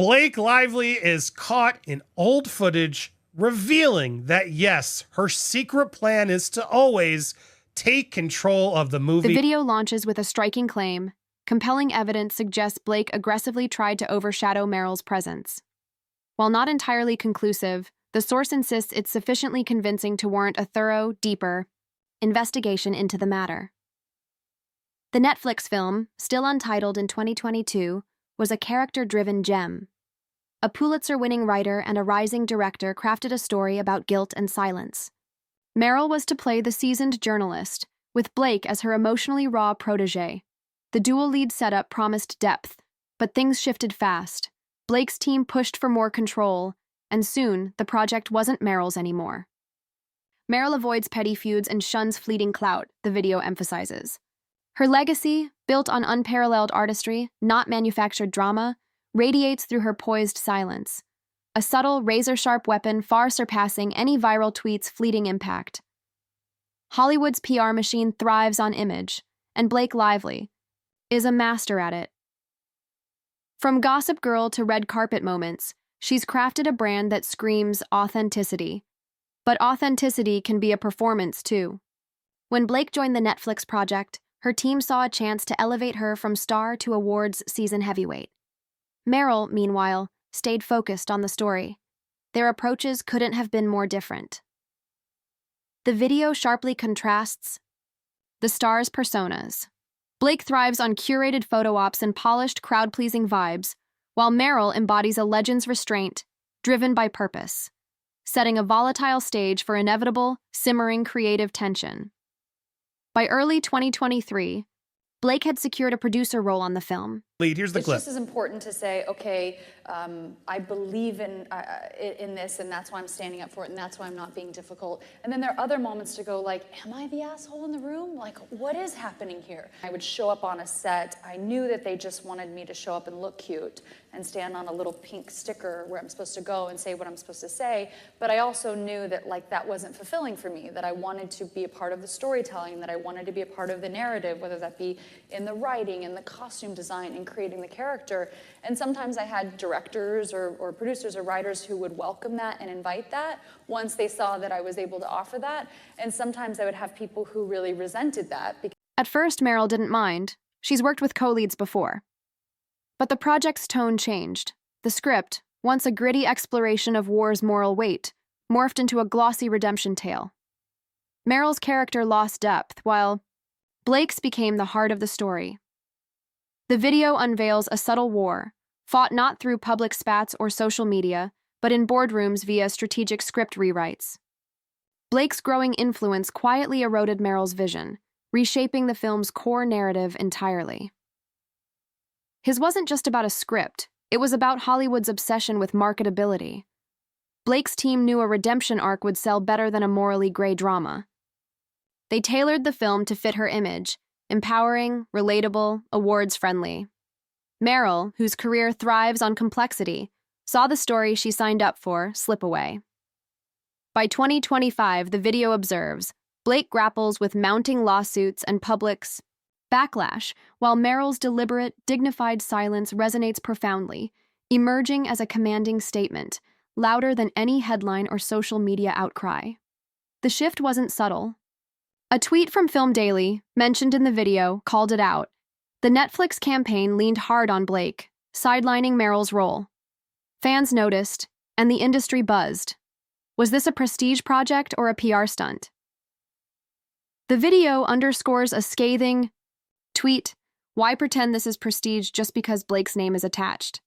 Blake Lively is caught in old footage, revealing that, yes, her secret plan is to always take control of the movie. The video launches with a striking claim. Compelling evidence suggests Blake aggressively tried to overshadow Meryl's presence. While not entirely conclusive, the source insists it's sufficiently convincing to warrant a thorough, deeper investigation into the matter. The Netflix film, still untitled in 2022, was a character-driven gem. A Pulitzer-winning writer and a rising director crafted a story about guilt and silence. Meryl was to play the seasoned journalist, with Blake as her emotionally raw protégée. The dual lead setup promised depth, but things shifted fast. Blake's team pushed for more control, and soon the project wasn't Meryl's anymore. Meryl avoids petty feuds and shuns fleeting clout, the video emphasizes. Her legacy, built on unparalleled artistry, not manufactured drama, radiates through her poised silence. A subtle, razor-sharp weapon far surpassing any viral tweet's fleeting impact. Hollywood's PR machine thrives on image, and Blake Lively is a master at it. From Gossip Girl to red carpet moments, she's crafted a brand that screams authenticity. But authenticity can be a performance, too. When Blake joined the Netflix project, her team saw a chance to elevate her from star to awards season heavyweight. Meryl, meanwhile, stayed focused on the story. Their approaches couldn't have been more different. The video sharply contrasts the stars' personas. Blake thrives on curated photo ops and polished, crowd-pleasing vibes, while Meryl embodies a legend's restraint, driven by purpose, setting a volatile stage for inevitable, simmering creative tension. By early 2023, Blake had secured a producer role on the film. Here's the clip. It's just as important to say, okay, I believe in this, and that's why I'm standing up for it, and that's why I'm not being difficult. And then there are other moments to go like, am I the asshole in the room? Like, what is happening here? I would show up on a set. I knew that they just wanted me to show up and look cute and stand on a little pink sticker where I'm supposed to go and say what I'm supposed to say. But I also knew that that wasn't fulfilling for me, that I wanted to be a part of the storytelling, that I wanted to be a part of the narrative, whether that be in the writing, in the costume design, in creating the character. And sometimes I had directors or producers or writers who would welcome that and invite that once they saw that I was able to offer that. And sometimes I would have people who really resented that. At first, Meryl didn't mind. She's worked with co-leads before. But the project's tone changed. The script, once a gritty exploration of war's moral weight, morphed into a glossy redemption tale. Meryl's character lost depth, while Blake's became the heart of the story. The video unveils a subtle war, fought not through public spats or social media, but in boardrooms via strategic script rewrites. Blake's growing influence quietly eroded Meryl's vision, reshaping the film's core narrative entirely. His wasn't just about a script, it was about Hollywood's obsession with marketability. Blake's team knew a redemption arc would sell better than a morally gray drama. They tailored the film to fit her image, empowering, relatable, awards-friendly. Meryl, whose career thrives on complexity, saw the story she signed up for slip away. By 2025, the video observes, Blake grapples with mounting lawsuits and public's backlash, while Meryl's deliberate, dignified silence resonates profoundly, emerging as a commanding statement, louder than any headline or social media outcry. The shift wasn't subtle. A tweet from Film Daily, mentioned in the video, called it out. The Netflix campaign leaned hard on Blake, sidelining Meryl's role. Fans noticed, and the industry buzzed. Was this a prestige project or a PR stunt? The video underscores a scathing tweet, "Why pretend this is prestige just because Blake's name is attached?"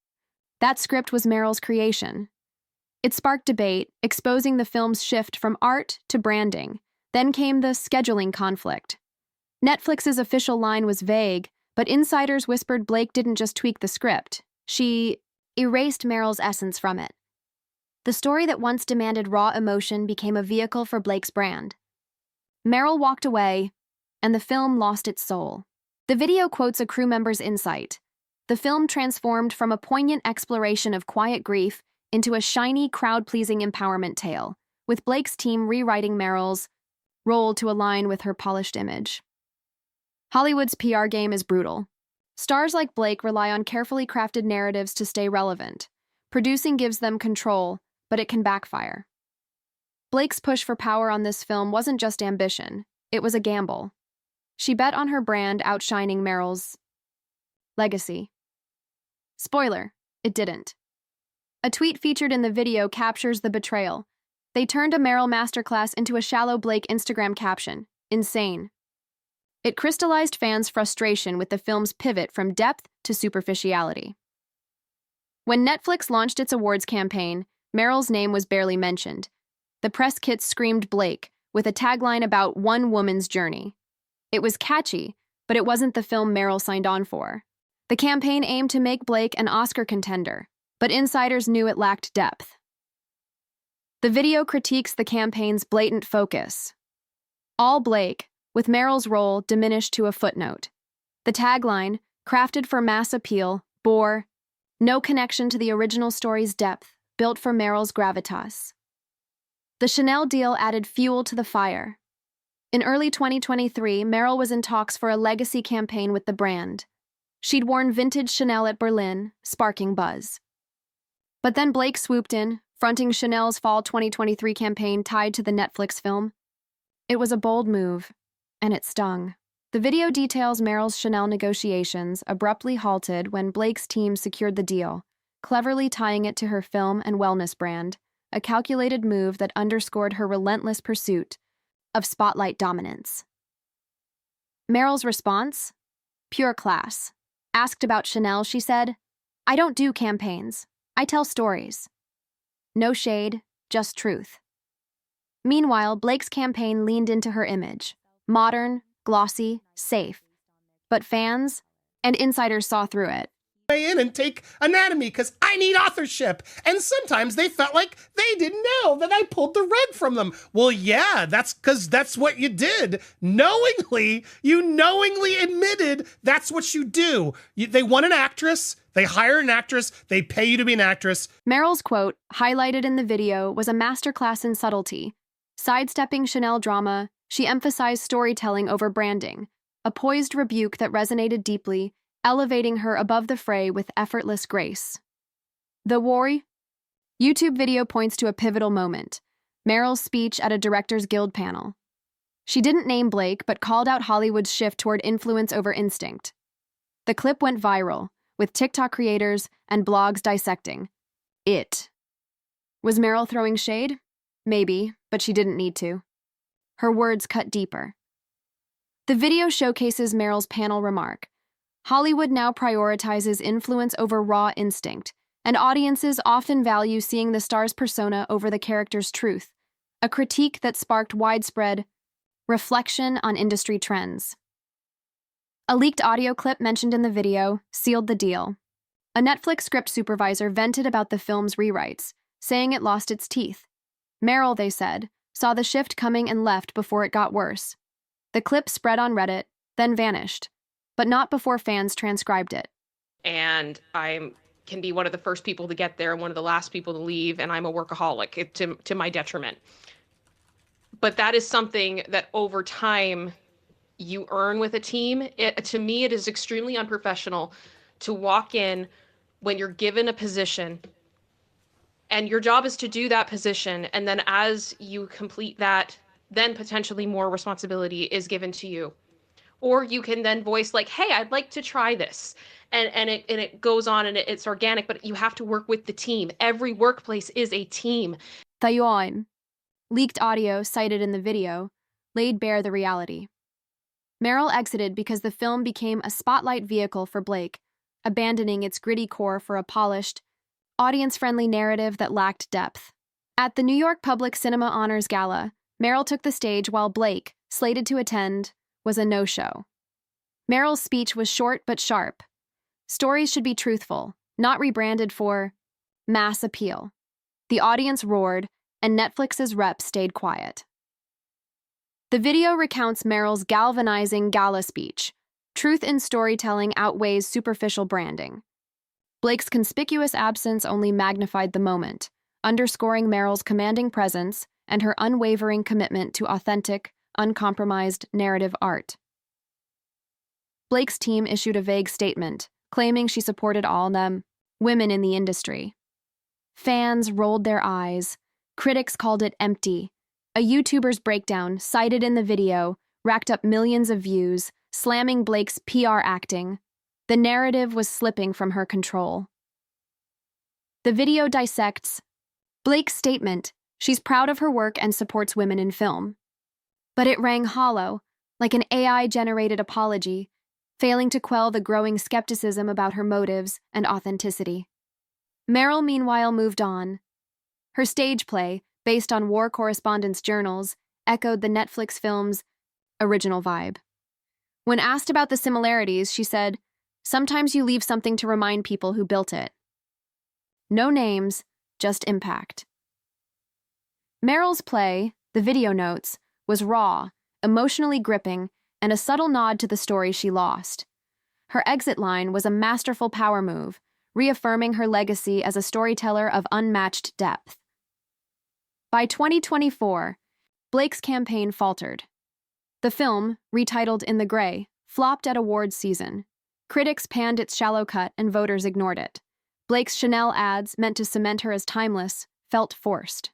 That script was Meryl's creation. It sparked debate, exposing the film's shift from art to branding. Then came the scheduling conflict. Netflix's official line was vague, but insiders whispered Blake didn't just tweak the script. She erased Meryl's essence from it. The story that once demanded raw emotion became a vehicle for Blake's brand. Meryl walked away, and the film lost its soul. The video quotes a crew member's insight. The film transformed from a poignant exploration of quiet grief into a shiny, crowd-pleasing empowerment tale, with Blake's team rewriting Meryl's role to align with her polished image. Hollywood's PR game is brutal. Stars like Blake rely on carefully crafted narratives to stay relevant. Producing gives them control, but it can backfire. Blake's push for power on this film wasn't just ambition, it was a gamble. She bet on her brand outshining Meryl's legacy. Spoiler, it didn't. A tweet featured in the video captures the betrayal. They turned a Meryl masterclass into a shallow Blake Instagram caption. Insane. It crystallized fans' frustration with the film's pivot from depth to superficiality. When Netflix launched its awards campaign, Meryl's name was barely mentioned. The press kit screamed Blake, with a tagline about one woman's journey. It was catchy, but it wasn't the film Meryl signed on for. The campaign aimed to make Blake an Oscar contender, but insiders knew it lacked depth. The video critiques the campaign's blatant focus. All Blake, with Meryl's role diminished to a footnote. The tagline, crafted for mass appeal, bore no connection to the original story's depth, built for Meryl's gravitas. The Chanel deal added fuel to the fire. In early 2023, Meryl was in talks for a legacy campaign with the brand. She'd worn vintage Chanel at Berlin, sparking buzz. But then Blake swooped in, fronting Chanel's fall 2023 campaign tied to the Netflix film. It was a bold move, and it stung. The video details Meryl's Chanel negotiations abruptly halted when Blake's team secured the deal, cleverly tying it to her film and wellness brand, a calculated move that underscored her relentless pursuit of spotlight dominance. Meryl's response? Pure class. Asked about Chanel, she said, "I don't do campaigns. I tell stories." No shade, just truth. Meanwhile, Blake's campaign leaned into her image. Modern, glossy, safe. But fans and insiders saw through it. In and take anatomy because I need authorship. And sometimes they felt like they didn't know that I pulled the rug from them. Well, yeah, that's because that's what you did. You knowingly admitted that's what you do. They want an actress. They hire an actress. They pay you to be an actress. Meryl's quote, highlighted in the video, was a masterclass in subtlety. Sidestepping Chanel drama, she emphasized storytelling over branding, a poised rebuke that resonated deeply, elevating her above the fray with effortless grace. The Worry YouTube video points to a pivotal moment, Meryl's speech at a Directors Guild panel. She didn't name Blake, but called out Hollywood's shift toward influence over instinct. The clip went viral, with TikTok creators and blogs dissecting it. Was Meryl throwing shade? Maybe, but she didn't need to. Her words cut deeper. The video showcases Meryl's panel remark. Hollywood now prioritizes influence over raw instinct, and audiences often value seeing the star's persona over the character's truth, a critique that sparked widespread reflection on industry trends. A leaked audio clip mentioned in the video sealed the deal. A Netflix script supervisor vented about the film's rewrites, saying it lost its teeth. Meryl, they said, saw the shift coming and left before it got worse. The clip spread on Reddit, then vanished, but not before fans transcribed it. And I can be one of the first people to get there and one of the last people to leave, and I'm a workaholic to my detriment. But that is something that over time you earn with a team. To me, it is extremely unprofessional to walk in when you're given a position and your job is to do that position, and then as you complete that, then potentially more responsibility is given to you. Or you can then voice like, hey, I'd like to try this. And it goes on and it's organic, but you have to work with the team. Every workplace is a team. Tayon, leaked audio cited in the video, laid bare the reality. Meryl exited because the film became a spotlight vehicle for Blake, abandoning its gritty core for a polished, audience-friendly narrative that lacked depth. At the New York Public Cinema Honors Gala, Meryl took the stage while Blake, slated to attend, was a no-show. Meryl's speech was short but sharp. Stories should be truthful, not rebranded for mass appeal. The audience roared, and Netflix's rep stayed quiet. The video recounts Meryl's galvanizing gala speech. Truth in storytelling outweighs superficial branding. Blake's conspicuous absence only magnified the moment, underscoring Meryl's commanding presence and her unwavering commitment to authentic, uncompromised narrative art. Blake's team issued a vague statement, claiming she supported all them women in the industry. Fans rolled their eyes. Critics called it empty. A YouTuber's breakdown, cited in the video, racked up millions of views, slamming Blake's PR acting. The narrative was slipping from her control. The video dissects Blake's statement. She's proud of her work and supports women in film. But it rang hollow, like an AI-generated apology, failing to quell the growing skepticism about her motives and authenticity. Meryl, meanwhile, moved on. Her stage play, based on war correspondence journals, echoed the Netflix film's original vibe. When asked about the similarities, she said, "Sometimes you leave something to remind people who built it." No names, just impact. Meryl's play, the video notes, was raw, emotionally gripping, and a subtle nod to the story she lost. Her exit line was a masterful power move, reaffirming her legacy as a storyteller of unmatched depth. By 2024, Blake's campaign faltered. The film, retitled In the Gray, flopped at awards season. Critics panned its shallow cut and voters ignored it. Blake's Chanel ads, meant to cement her as timeless, felt forced.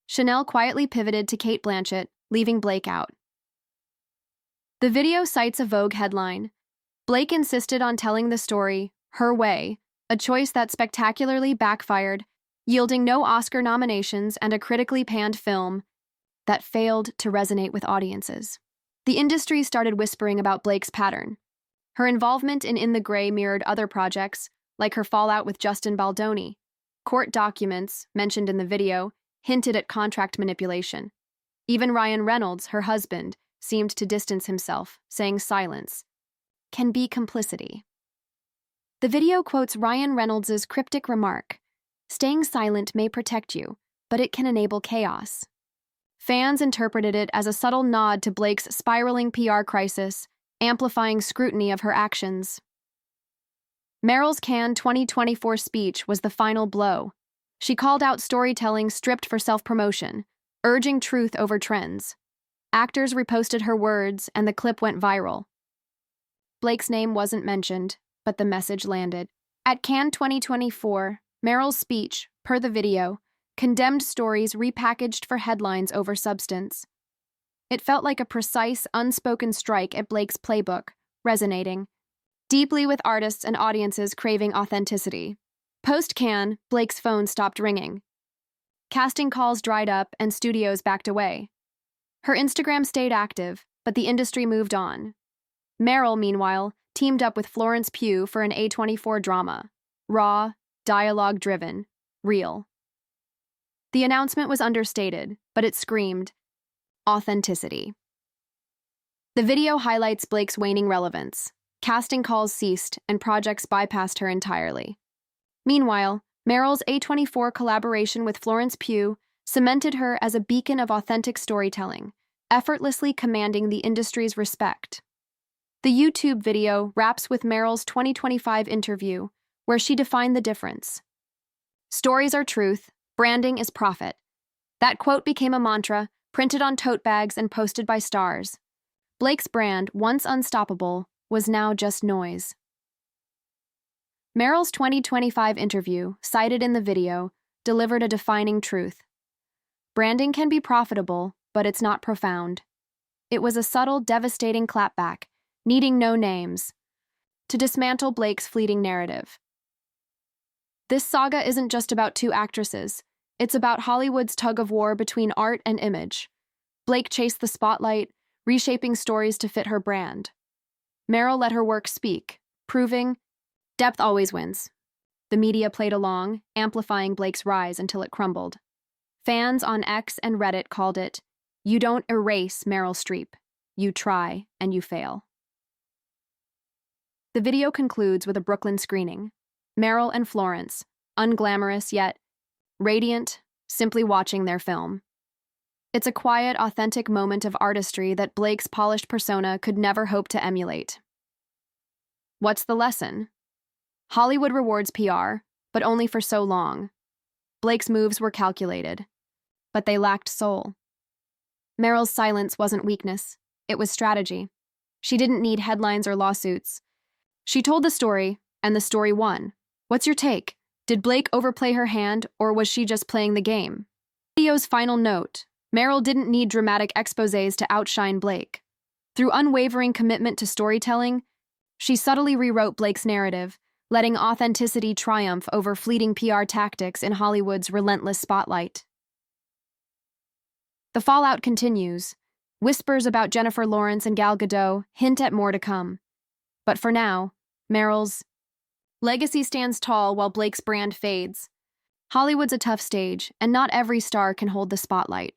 Chanel quietly pivoted to Cate Blanchett, leaving Blake out. The video cites a Vogue headline. Blake insisted on telling the story her way, a choice that spectacularly backfired, yielding no Oscar nominations and a critically panned film that failed to resonate with audiences. The industry started whispering about Blake's pattern. Her involvement in the Gray mirrored other projects, like her fallout with Justin Baldoni. Court documents, mentioned in the video, hinted at contract manipulation. Even Ryan Reynolds, her husband, seemed to distance himself, saying silence can be complicity. The video quotes Ryan Reynolds' cryptic remark, "Staying silent may protect you, but it can enable chaos." Fans interpreted it as a subtle nod to Blake's spiraling PR crisis, amplifying scrutiny of her actions. Meryl's Cannes 2024 speech was the final blow. She called out storytelling stripped for self-promotion, urging truth over trends. Actors reposted her words, and the clip went viral. Blake's name wasn't mentioned, but the message landed. At Cannes 2024, Meryl's speech, per the video, condemned stories repackaged for headlines over substance. It felt like a precise, unspoken strike at Blake's playbook, resonating deeply with artists and audiences craving authenticity. Post-Cannes, Blake's phone stopped ringing. Casting calls dried up and studios backed away. Her Instagram stayed active, but the industry moved on. Meryl, meanwhile, teamed up with Florence Pugh for an A24 drama. Raw, dialogue-driven, real. The announcement was understated, but it screamed authenticity. The video highlights Blake's waning relevance. Casting calls ceased, and projects bypassed her entirely. Meanwhile, Meryl's A24 collaboration with Florence Pugh cemented her as a beacon of authentic storytelling, effortlessly commanding the industry's respect. The YouTube video wraps with Meryl's 2025 interview, where she defined the difference. "Stories are truth, branding is profit." That quote became a mantra, printed on tote bags and posted by stars. Blake's brand, once unstoppable, was now just noise. Meryl's 2025 interview, cited in the video, delivered a defining truth. Branding can be profitable, but it's not profound. It was a subtle, devastating clapback, needing no names, to dismantle Blake's fleeting narrative. This saga isn't just about two actresses. It's about Hollywood's tug-of-war between art and image. Blake chased the spotlight, reshaping stories to fit her brand. Meryl let her work speak, proving depth always wins. The media played along, amplifying Blake's rise until it crumbled. Fans on X and Reddit called it, "You don't erase Meryl Streep. You try and you fail." The video concludes with a Brooklyn screening. Meryl and Florence, unglamorous yet radiant, simply watching their film. It's a quiet, authentic moment of artistry that Blake's polished persona could never hope to emulate. What's the lesson? Hollywood rewards PR, but only for so long. Blake's moves were calculated, but they lacked soul. Meryl's silence wasn't weakness, it was strategy. She didn't need headlines or lawsuits. She told the story, and the story won. What's your take? Did Blake overplay her hand, or was she just playing the game? Video's final note: Meryl didn't need dramatic exposés to outshine Blake. Through unwavering commitment to storytelling, she subtly rewrote Blake's narrative, letting authenticity triumph over fleeting PR tactics in Hollywood's relentless spotlight. The fallout continues. Whispers about Jennifer Lawrence and Gal Gadot hint at more to come. But for now, Meryl's legacy stands tall while Blake's brand fades. Hollywood's a tough stage, and not every star can hold the spotlight.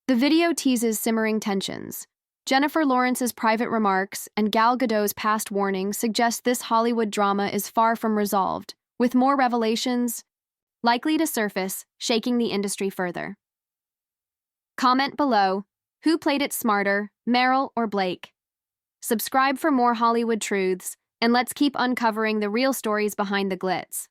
The video teases simmering tensions. Jennifer Lawrence's private remarks and Gal Gadot's past warning suggest this Hollywood drama is far from resolved, with more revelations likely to surface, shaking the industry further. Comment below, who played it smarter, Meryl or Blake? Subscribe for more Hollywood truths, and let's keep uncovering the real stories behind the glitz.